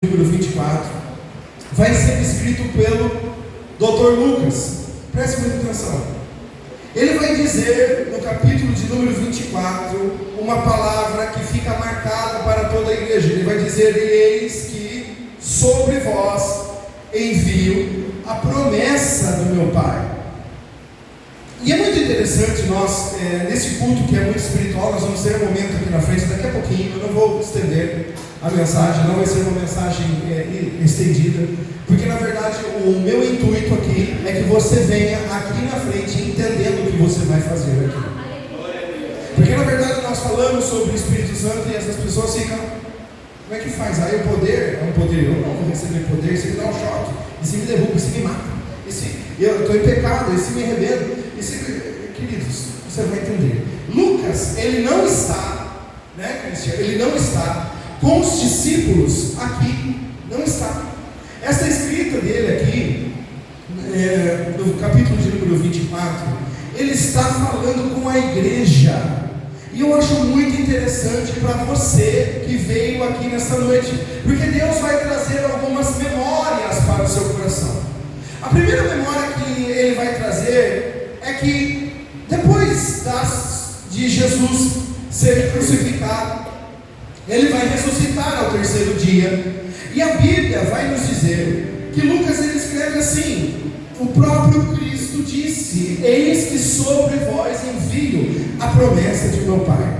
número 24, vai ser escrito pelo Dr. Lucas. Preste muita atenção. Ele vai dizer no capítulo de número 24 uma palavra que fica marcada para toda a igreja. Ele vai dizer: eis que sobre vós envio a promessa do meu Pai. E é muito interessante nós, nesse culto que é muito espiritual, nós vamos ter um momento aqui na frente, daqui a pouquinho. Eu não vou estender a mensagem, não vai ser uma mensagem estendida, porque na verdade o meu intuito aqui é que você venha aqui na frente entendendo o que você vai fazer aqui. Porque na verdade nós falamos sobre o Espírito Santo e essas pessoas ficam: como é que faz? Aí o poder é um poder, eu não vou receber poder, isso me dá um choque, isso me derruba, isso me mata, eu estou em pecado, isso me arrebenta. Queridos, você vai entender. Lucas, ele não está, Cristiano? Ele não está com os discípulos aqui, não está. Essa escrita dele aqui, no capítulo de número 24, ele está falando com a igreja. E eu acho muito interessante para você que veio aqui nessa noite, porque Deus vai trazer algumas memórias para o seu coração. A primeira memória que ele vai trazer é que depois de Jesus ser crucificado, ele vai ressuscitar ao terceiro dia. E a Bíblia vai nos dizer que Lucas ele escreve assim: o próprio Cristo disse: eis que sobre vós envio a promessa de meu Pai.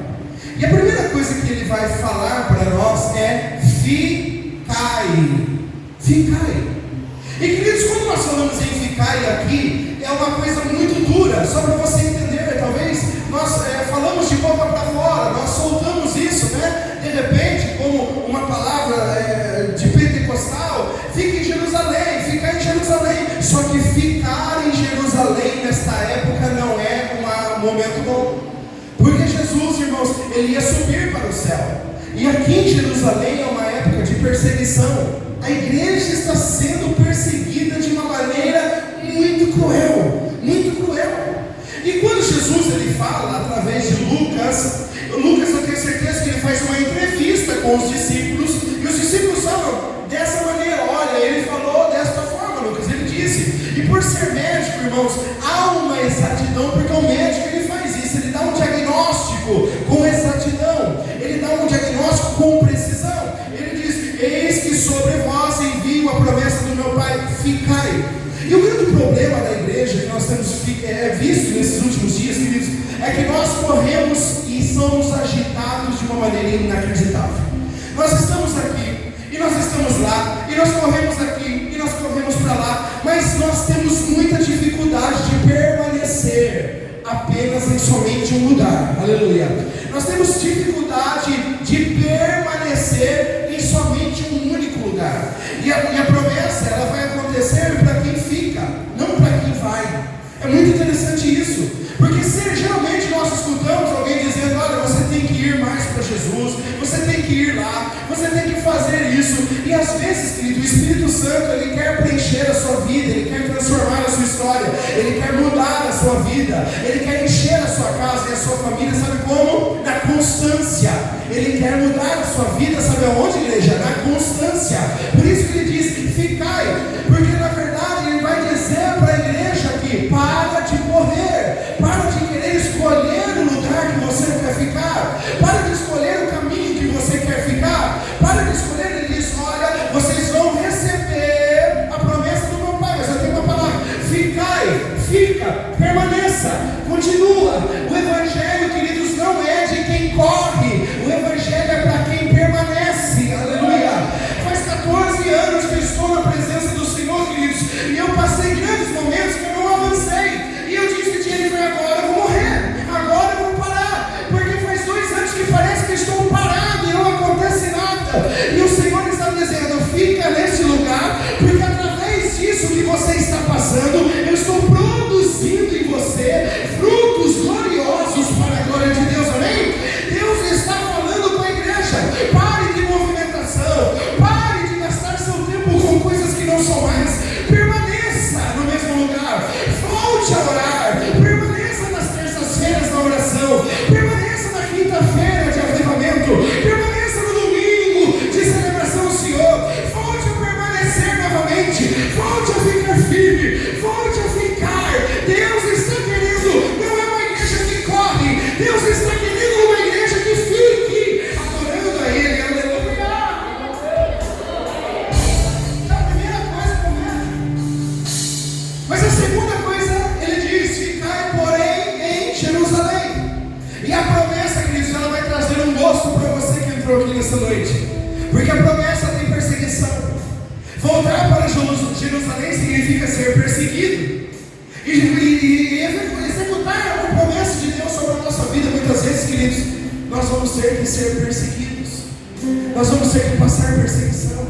E a primeira coisa que ele vai falar para nós é: ficai. Ficai. E queridos, quando nós falamos em ficai aqui, é uma coisa muito dura, só para você entender. Talvez nós falamos de boca para fora, nós soltamos isso, de repente, como uma palavra de pentecostal: fica em Jerusalém, ficar em Jerusalém. Só que ficar em Jerusalém nesta época não é um momento bom, porque Jesus, irmãos, ele ia subir para o céu, e aqui em Jerusalém é uma época de perseguição. A igreja está sendo perseguida de uma maneira muito cruel, muito cruel. E quando Jesus ele fala através de Lucas, eu tenho certeza que ele faz uma entrevista com os discípulos, e os discípulos falam dessa maneira: olha, ele falou desta forma, Lucas, ele disse. E por ser médico, irmãos, há uma exatidão, porque o médico ele faz isso, ele dá um diagnóstico com exatidão, ele dá um diagnóstico com precisão. Ele diz: eis que sobre vós envio a promessa do meu Pai, ficai. E o grande problema da igreja que nós temos visto nesses últimos dias, queridos, é que nós corremos e somos agitados de uma maneira inacreditável. Nós estamos aqui, e nós estamos lá, e nós corremos aqui, e nós corremos para lá, mas nós temos muita dificuldade de permanecer apenas em somente um lugar. Aleluia. Nós temos dificuldade de permanecer em somente um único lugar. E a promessa, ela vai acontecer para quem fica, não para quem vai. É muito interessante isso, porque geralmente nós escutamos alguém dizendo: olha, você tem que ir mais para Jesus, você tem que ir lá, você tem que fazer isso. E às vezes, querido, o Espírito Santo ele quer preencher a sua vida, ele quer transformar a sua história, ele quer mudar a sua vida, ele quer encher a sua casa e a sua família. Sabe como? Na constância. Ele quer mudar a sua vida, sabe aonde, igreja? Na constância. Por isso que ele diz: ficai, porque na verdade ele vai dizer para a igreja aqui: para de correr, para de querer escolher o lugar que você quer ficar, para de escolher o caminho que você quer ficar, para de escolher. Ele diz: olha, vocês vão receber a promessa do meu Pai, mas eu tenho uma palavra: ficai, fica, permaneça, continua. O evangelho, queridos, não é de quem corre, o evangelho é para quem permanece. Aleluia. Faz 14 anos que eu estou na presença do Senhor, queridos, e eu passei grandes momentos que eu não avancei, e eu disse que ele vai: agora eu vou morrer, agora eu vou parar, porque faz 2 anos que parece que eu estou parado e não acontece nada. E o Senhor está dizendo: fica nesse lugar, porque através disso que você está passando, eu estou produzindo em você frutos gloriosos para a glória de Deus. Amém? Deus está falando com a igreja: pare de movimentação, pare de gastar seu tempo com coisas que não são mais, permaneça no mesmo lugar, volte a orar, permaneça nas terças-feiras na oração, permaneça na quinta-feira de avivamento, permaneça no domingo de celebração ao Senhor, nessa noite, porque a promessa tem perseguição. Voltar para Jerusalém significa ser perseguido. E executar a promessa de Deus sobre a nossa vida, muitas vezes, queridos, nós vamos ter que ser perseguidos. Nós vamos ter que passar perseguição.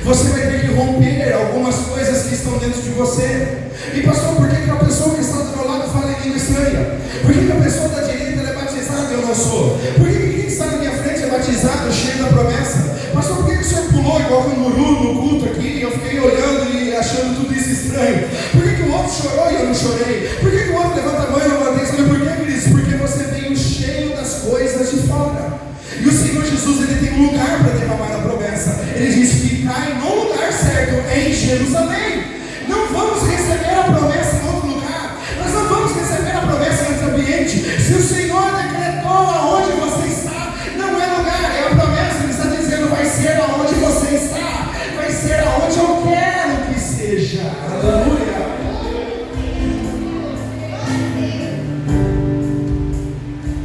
Você vai ter que romper algumas coisas que estão dentro de você. E pastor, por que a pessoa que está do meu lado fala em língua estranha? Por que a pessoa da direita é batizada e eu não sou? Por que quem está na minha frente é batizado, cheio da promessa? Pastor, por que o senhor pulou igual canguru no culto aqui? E eu fiquei olhando e achando tudo isso estranho. Por que o outro chorou e eu não chorei? Por que o outro levanta a mão e eu não levantei? Sabe por quê, queridos? Porque você veio cheio das coisas de fora. E o Senhor Jesus, Ele tem um lugar para derramar a promessa. Ele diz: ficai no lugar certo, em Jerusalém. Não vamos receber a promessa em outro lugar. Nós não vamos receber a promessa em outro ambiente. Se o Senhor decretou aonde você está, não é lugar, é a promessa. Ele está dizendo: vai ser aonde você está, vai ser aonde eu quero que seja. Aleluia.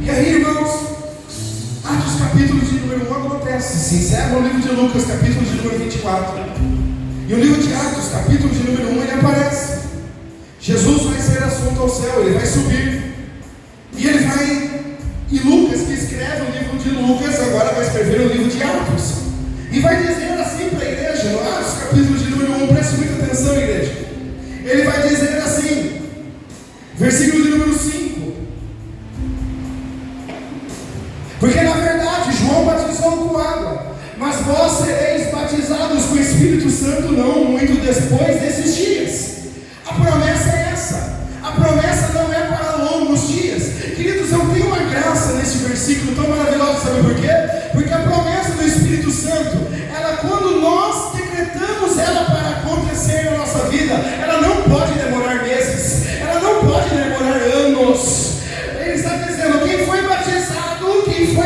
E aí, irmãos, Atos capítulo de número 1 acontece. Se encerra o livro de Lucas, capítulo de número 24. E o livro de Atos, capítulo de número 1, ele aparece. Jesus vai ser assunto ao céu, ele vai subir. E ele vai, e Lucas, que escreve o livro de Lucas, agora vai escrever o livro de Atos. E vai dizer assim para a igreja, no Atos, capítulo de número 1, preste muita atenção, igreja. Ele vai dizer assim, versículo de número 5. Porque na verdade João batizou com água, mas vós sereis batizados com o Espírito Santo não muito depois desses dias. A promessa é essa. A promessa não é para longos dias. Queridos, eu tenho uma graça nesse versículo tão maravilhoso, sabe por quê? Porque a promessa do Espírito Santo, ela, quando nós decretamos ela para acontecer na nossa vida, ela não pode demorar meses, ela não pode demorar anos. Ele está dizendo: quem foi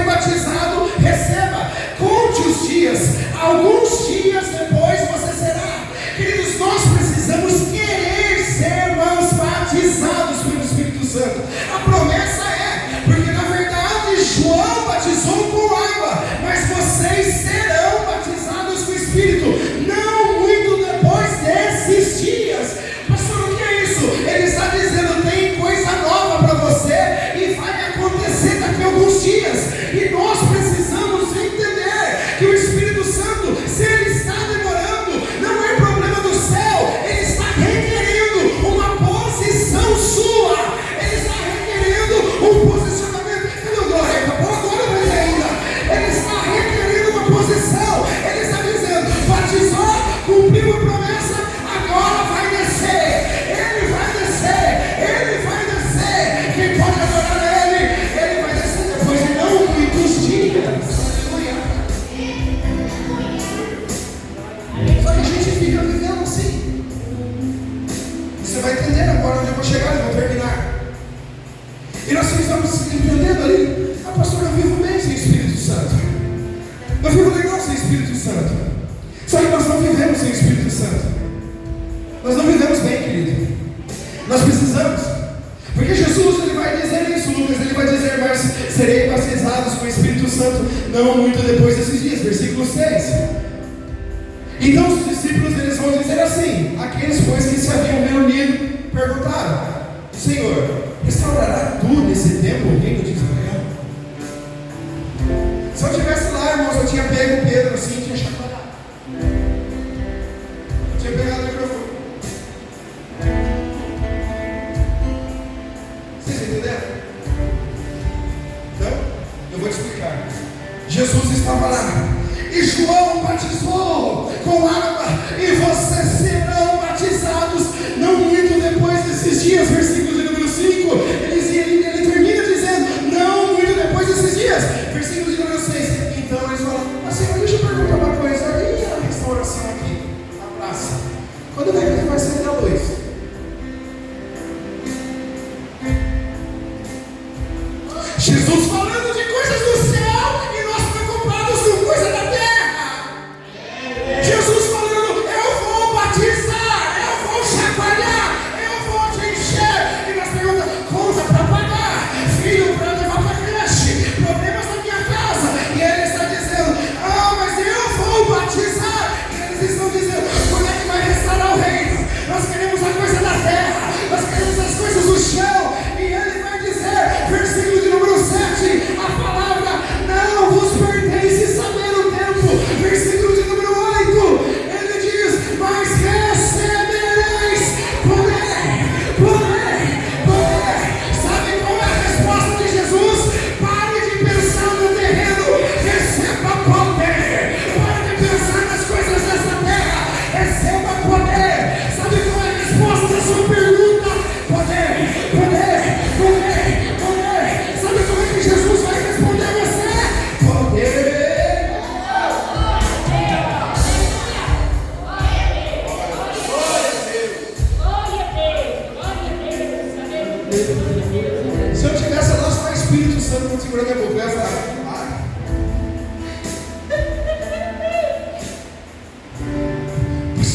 batizado, receba. Conte os dias, alguns dias depois você será. Queridos, nós precisamos querer ser batizados pelo Espírito Santo. A promessa é, porque na verdade João batizou com água, mas vocês serão batizados com o Espírito não muito depois desses dias. Pastor, o que é isso? Ele está dizendo: tem coisa nova para você e vai acontecer daqui a alguns dias. E nós precisamos entender que o Espírito Santo, se ele está demorando, não é problema do céu. Ele está requerendo uma posição sua. Ele está requerendo um posicionamento. Cadê o glória? Acabou agora, mas ainda. Ele está requerendo uma posição. Ele está dizendo: batizou, cumpriu a promessa, agora vai descer. Ele vai descer. Ele vai descer. Quem pode adorar a ele vai descer depois de não muitos dias. Só que a gente fica vivendo assim. Você vai entender agora onde eu vou chegar, eu vou terminar. E nós estamos entendendo ali: ah, pastor, eu vivo bem sem Espírito Santo. Eu vivo legal sem Espírito Santo. Só que nós não vivemos sem Espírito Santo. Nós não vivemos bem, querido. Nós precisamos. Porque Jesus, ele vai dizer isso, Lucas, ele vai dizer: mas serei batizados com o Espírito Santo não muito depois desses dias. Versículo 6. Então os discípulos, eles vão dizer assim: aqueles, pois, que se haviam reunido, perguntaram: Senhor, restaurará tu nesse tempo o reino de Israel? Se eu estivesse lá, irmãos, eu tinha pego Pedro assim, tinha chacoalhado. Eu tinha pegado o microfone. Vocês entenderam? Então, eu vou te explicar. Jesus estava lá, e João batizou com água, e vocês serão batizados não muito depois desses dias. Versículo de número 5, ele termina dizendo: não muito depois desses dias. Versículo de número 6. Então eles falam: mas Senhor, deixa eu perguntar uma coisa, e a restauração aqui, a praça, quando é que vai ser a luz? Jesus falando de coisas do céu e nós preocupados com coisa da terra. Jesus falando: eu vou batizar, eu vou chacoalhar, eu vou te encher. E nós perguntamos: conta para pagar, filho para levar para creche, problemas na minha casa. E ele está dizendo: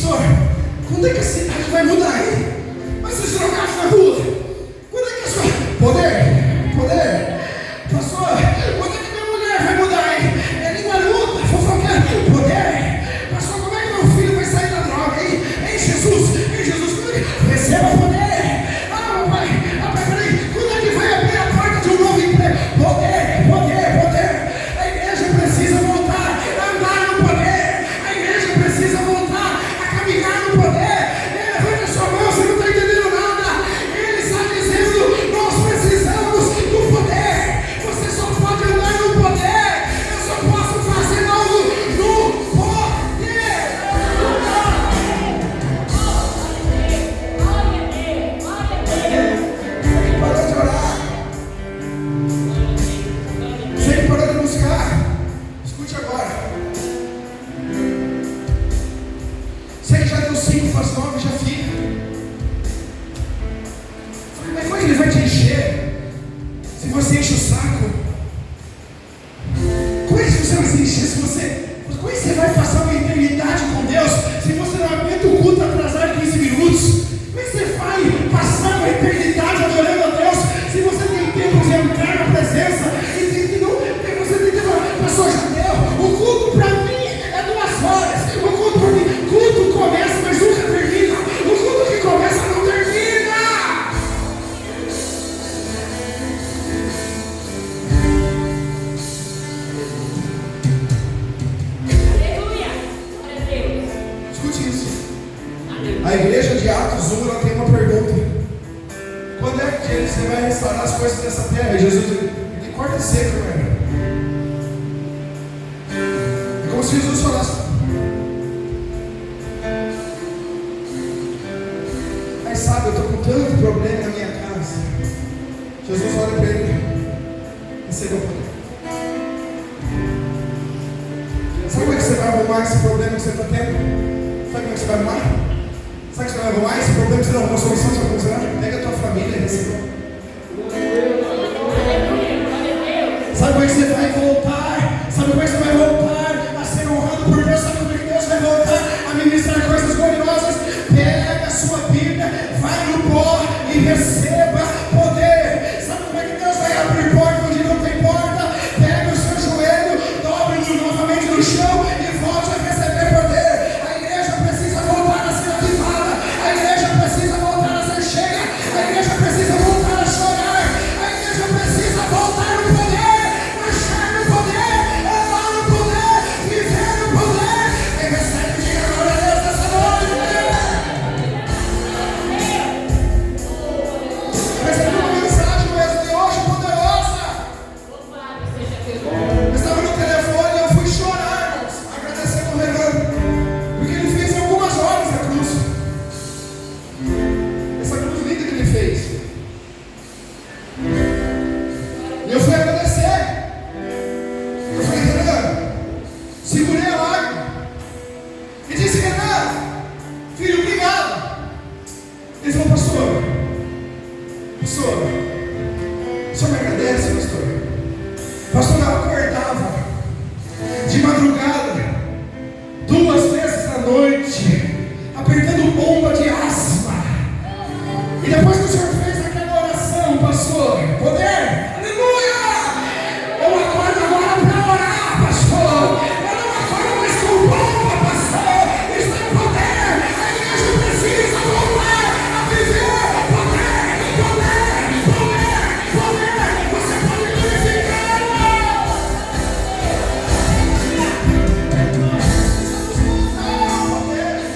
Pastor, quando é que a cidade vai mudar, hein? Vai ser jogado na rua. Quando é que a sua... Poder. Pastor, quando é que minha mulher vai mudar, hein? É linguaruda, fofoqueira. Poder. Pastor, como é que meu filho vai sair da droga, hein? Ei, Jesus, receba poder. Pai, peraí. Quando é que vai abrir a porta de um novo emprego? Poder. A igreja precisa voltar a andar no poder. A igreja precisa voltar a caminhar no poder. Levanta a sua mão, você não está entendendo nada. Ele está dizendo, nós precisamos do poder. Você só pode andar no poder. Eu só posso fazer algo no poder. Parou de orar. Você que parou de buscar. Escute agora. Você que já deu 5 para as 9, já fica. Como é que ele vai te encher? Se você enche o saco. Como é que você vai se encher? Como é que você vai passar uma eternidade com Deus se você não aguenta o culto atrasar 15 minutos? Como é que você vai passar uma eternidade adorando a Deus se você tem tempo de entrar na presença e você tem tempo? Pastor, já deu. O culto para mim é 2 horas. O culto para mim, culto começa, mas nunca termina. O culto que começa não termina. Aleluia! Glória a Deus! Escute isso. A igreja de Atos 1, ela tem uma pergunta. Quando é que você vai restaurar as coisas dessa terra? E Jesus, ele corta seco, velho. É como se Jesus falasse: mas sabe, eu estou com tanto problema na minha casa. Jesus olha para ele: receba o poder. Sabe como é que você vai arrumar esse problema que você está tendo? Sabe como é que você vai arrumar? Sabe que você vai arrumar esse problema que você não arrumou solução? Você vai funcionar? Pega a tua família e receba. Sabe como é que você vai voltar? Sabe como é que você vai voltar a ser honrado por Deus? Sabe como é que Deus vai voltar a ministrar coisas gloriosas? Pega a sua Bíblia, vai no pó e receba poder. Sabe como é que Deus vai abrir porta onde não tem porta? Pega o seu joelho, dobre-no novamente no chão e volte a receber poder. A igreja precisa voltar a ser ativada. A igreja precisa voltar a ser cheia. A igreja precisa voltar a chorar. A igreja precisa voltar no poder, marchar no poder, andar no poder, viver no poder. Quem recebe, diga glória a Deus nessa noite. Recebi uma mensagem mesmo de hoje poderosa. Eu estava no telefone e eu fui chorar, irmãos, agradecendo o Renan, porque ele fez em algumas horas a cruz. Essa cruz linda que ele fez. E eu fui agradecer. Eu falei: Renan, segurei a lágrima e disse: Renan, filho, obrigado. Ele falou: pastor, o senhor me agradece, pastor? Pastor, eu acordava de madrugada 2 vezes à noite, apertando bomba de asma. E depois que o senhor fez aquela oração, pastor, poder, aleluia! Eu acordo agora para orar, pastor. Eu não acordo mais com bomba, pastor. Isso é poder. A igreja precisa voltar a viver poder. Você pode glorificar. Poder.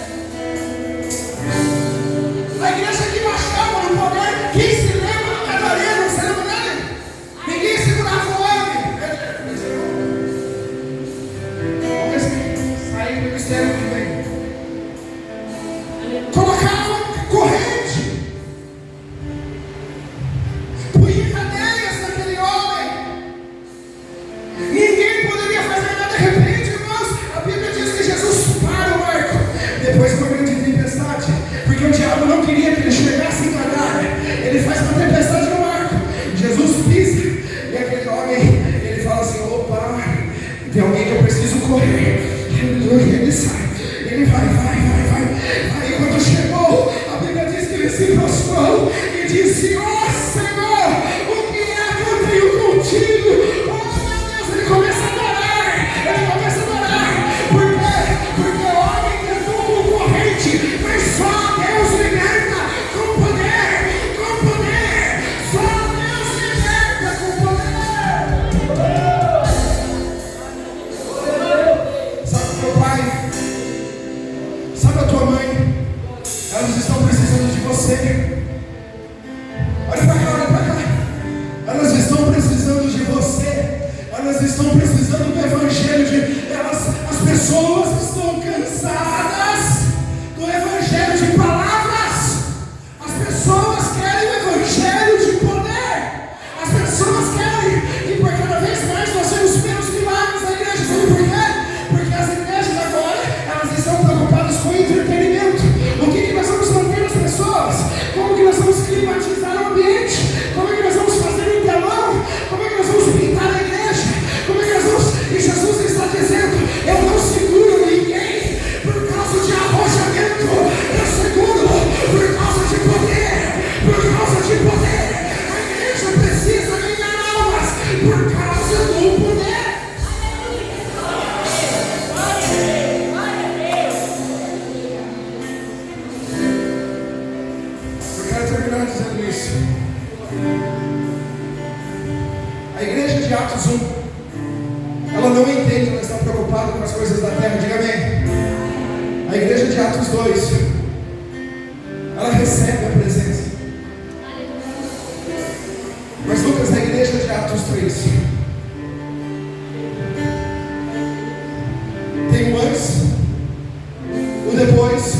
Sabe a tua mãe? Elas estão precisando de você. Olha para cá, olha para cá. Elas estão precisando de você. Elas estão precisando do evangelho as pessoas estão cansadas do evangelho de palavras. As pessoas querem o evangelho de poder. As pessoas querem, e por cada vez mais nós temos menos milagres na igreja. Sabe por quê? Porque as igrejas agora, elas estão preocupadas com entretenimento. O que nós vamos manter as pessoas? Como que nós vamos climatizar o ambiente? Como é que nós vamos fazer um telão? Como é que nós vamos pintar a igreja? Como é que nós vamos... E Jesus está dizendo, eu não seguro ninguém por causa de arrojamento. Eu seguro por causa de poder. Por causa de poder. A igreja precisa ganhar almas por causa do poder. Eu quero terminar dizendo isso. A igreja de Atos 1, ela não entende, ela está preocupada com as coisas da terra. Diga amém. A igreja de Atos 2, ela recebe a presença. Mas Lucas, na igreja de Atos 3, tem o antes, o depois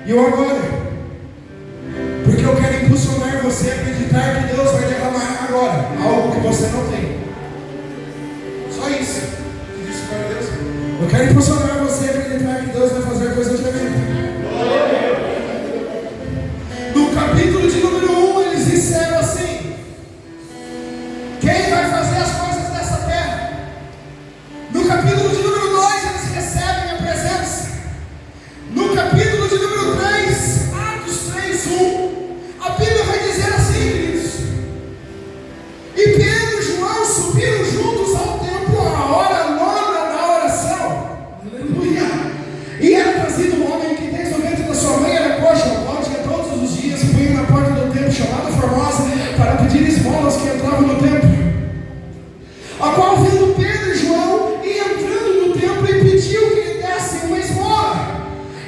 e o agora. Porque eu quero impulsionar você a acreditar que Deus vai derramar agora algo que você não tem. Só isso. Você disse para Deus? Eu quero impulsionar você a acreditar que Deus vai fazer coisas tremendas. No capítulo de número 1, eles disseram assim: quem vai fazer as coisas dessa terra? No capítulo de número 2, eles recebem a presença. No capítulo de número 3, Atos 3:1, a Bíblia vai dizer assim, queridos: e Pedro e João subiram juntos ao templo à hora nona da oração. Aleluia! E era trazido um homem que desde o ventre da sua mãe era coxo, ao qual tinha todos os dias punha na porta do templo chamada Formosa para pedir esmolas que entravam no templo. A qual vendo Pedro e João e entrando no templo e pediu que lhe dessem uma esmola.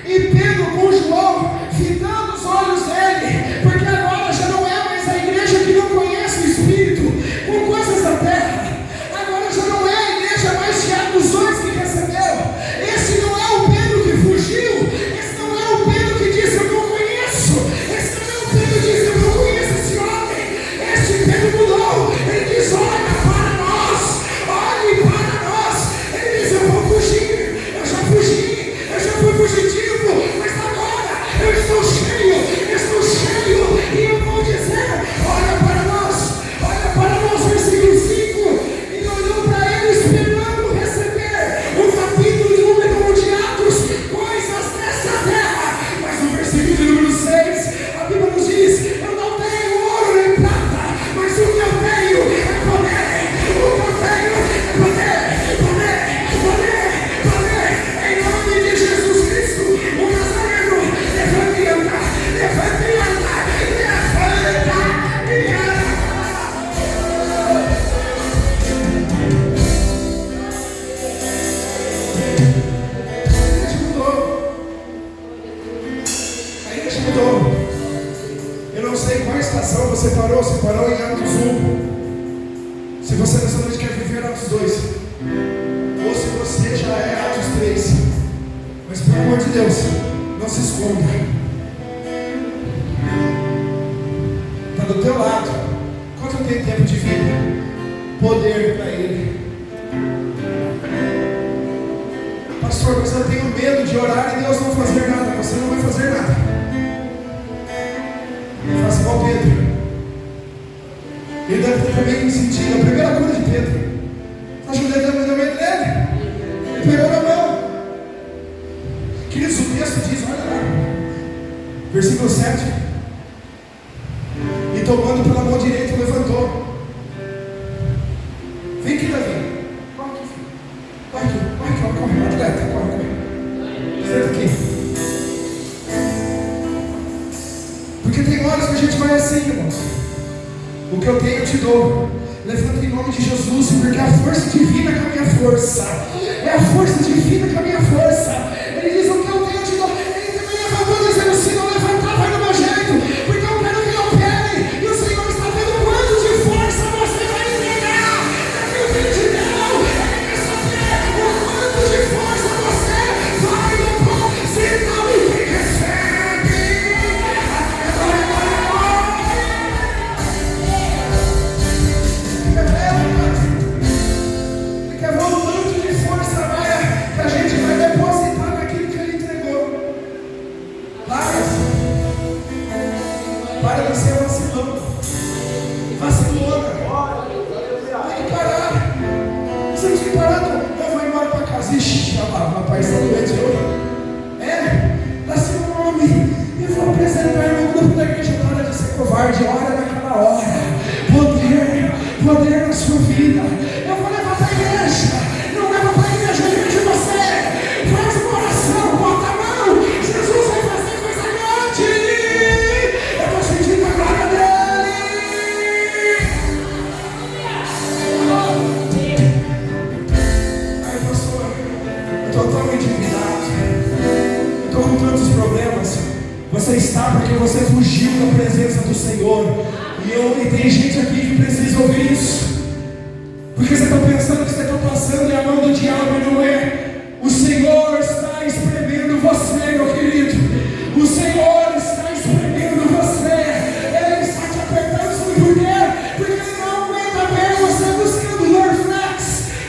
E Pedro com João, fitando os olhos dele, porque agora já não é mais a igreja que não conhece o Espírito com coisas da terra. Agora já não é a igreja mais de Atos 2 que recebeu. Esse não é o Pedro que fugiu. Esse não é o Pedro que disse eu não conheço. Esse não é o Pedro que disse eu não conheço esse homem. Este Pedro mudou. Ele diz: olha para nós, olhe para nós. Ele diz: eu vou fugir. Eu já fugi, eu já fui fugitivo, mas agora eu estou cheio, e eu vou dizer: olha para nós, versículo 5. E olhou para ele esperando receber o capítulo de número 1 de Atos, coisas dessa terra. Mas no versículo de número 6, a Bíblia nos diz: eu não tenho ouro nem prata, mas o que eu tenho é poder. O que eu tenho é poder. Em nome de Jesus Cristo, o Nazareno, levante e anda. A igreja mudou. Eu não sei qual estação você parou. Você parou em Atos 1. Se você nessa noite quer viver Atos 2, ou se você já é Atos 3. Mas pelo amor de Deus, não se esconda. Está do teu lado. Quanto tem tempo de vida? Poder para ele. Pastor, mas eu tenho medo de orar e Deus não fazer nada. Você não vai fazer nada. Faça igual Pedro. Ele deve ter também sentido a primeira cura de Pedro. Está ajudando na mente dele. Ele pegou na mão. Queridos, o texto diz, olha lá, versículo 7. E tomando pela mão direita, levantou. Vem aqui, Davi. Corre aqui, filho. Corre, atleta, corre. Senta aqui. Porque tem horas que a gente vai assim, irmãos. O que eu tenho eu te dou. Levanta em nome de Jesus, porque a força divina com a minha força. É a força divina com a minha força. Ele diz: o que eu tenho eu te dou. Você está porque você fugiu da presença do Senhor. E tem gente aqui que precisa ouvir isso. Porque você está pensando que você está passando e a mão do diabo, e não é. O Senhor está espremendo você, meu querido. O Senhor está espremendo você. Ele está te apertando. Sabe por quê? Porque Ele não aguenta ver você buscando Dorflex.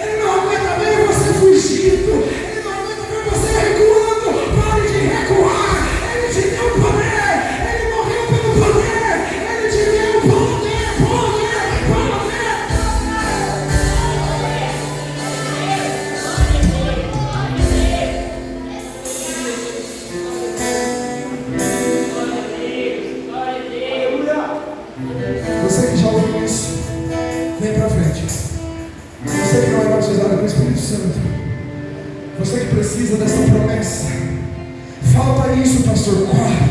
Ele não aguenta ver você fugindo. Ele não aguenta ver você recuando. Pare de recuar. Ele te deu poder. Ele morreu pelo poder. Ele te deu poder, poder, poder. Você que já ouviu isso, vem para frente. Você que não é batizado com o Espírito Santo, você que precisa dessa promessa, falta isso, pastor. Corre.